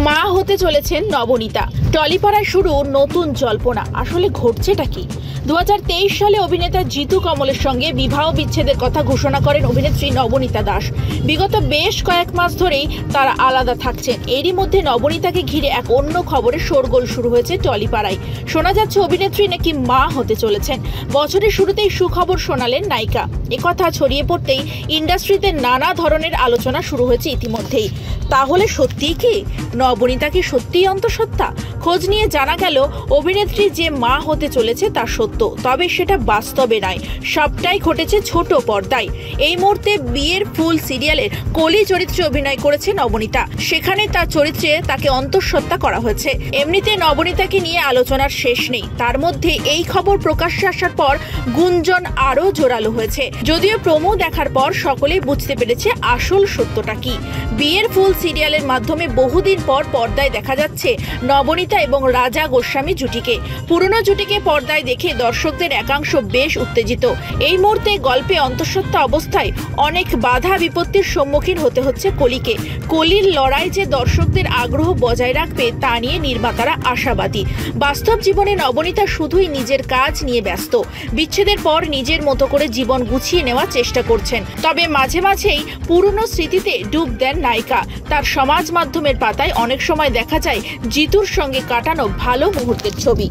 মা হতে চলেছেন নবনীতা। টলিপাড়ায় শুরু নতুন জল্পনা। আসলে ঘটছেটা কি? 2023 সালে অভিনেতা জিতু কমলের সঙ্গে বিবাহ বিচ্ছেদের কথা ঘোষণা করেন অভিনেত্রী নবনীতা দাস। বিগত বেশ কয়েক মাস ধরেই তারা আলাদা থাকছেন। এরই মধ্যে নবনীতাকে ঘিরে এক অন্য খবরে শোরগোল শুরু হয়েছে টলিপাড়ায়। শোনা যাচ্ছে অভিনেত্রী নাকি মা হতে চলেছেন। বছরের শুরুতেই সুখবর শোনালেন নায়িকা। একথা ছড়িয়ে পড়তেই ইন্ডাস্ট্রিতে নানা ধরনের আলোচনা শুরু হয়েছে ইতিমধ্যেই। তাহলে সত্যিই কি নবনীতা কি সত্যিই অন্তঃসত্ত্বা? খোঁজ নিয়ে জানা গেল অভিনেত্রী যে মা হতে চলেছে তা সত্য, তবে সেটা বাস্তবে নয়। সবটাই ঘটেছে ছোট পর্দায়। এই মুহূর্তে বিয়ের ফুল সিরিয়ালের কলি চরিত্রে অভিনয় করেছে নবনীতা। সেখানে তার চরিত্রে তাকে অন্তঃসত্ত্বা করা হয়েছে। এমনিতে নবনীতাকে নিয়ে আলোচনার শেষ নেই। তার মধ্যে এই খবর প্রকাশ্যে আসার পর গুঞ্জন আরও জোরালো হয়েছে। যদিও প্রোমো দেখার পর সকলেই বুঝতে পেরেছে আসল সত্যটা কি। বিয়ের ফুল সিরিয়ালের মাধ্যমে বহুদিন পর পর্দায় দেখা যাচ্ছে নবনীতা এবং রাজা গোস্বামী জুটিকে। পুরনো জুটিকে পর্দায় দেখে দর্শকদের একাংশ বেশ উত্তেজিত। এই মুহূর্তে গল্পে অন্তঃসত্ত্বা অবস্থায় অনেক বাধা বিপত্তির সম্মুখীন হতে হচ্ছে কলিকে। কলির লড়াই যে দর্শকদের আগ্রহ বজায় রাখবে তা নিয়ে নির্মাতারা আশাবাদী। বাস্তব জীবনে নবনীতা শুধুই নিজের কাজ নিয়ে ব্যস্ত। বিচ্ছেদের পর নিজের মতো করে জীবন গুছিয়ে নেওয়ার চেষ্টা করছেন। তবে মাঝে মাঝেই পুরনো স্মৃতিতে ডুব দেন নায়িকা। তার সমাজ মাধ্যমের পাতায় অনেক সময় দেখা যায় জিতুর সঙ্গে কাটানো ভালো মুহূর্তের ছবি।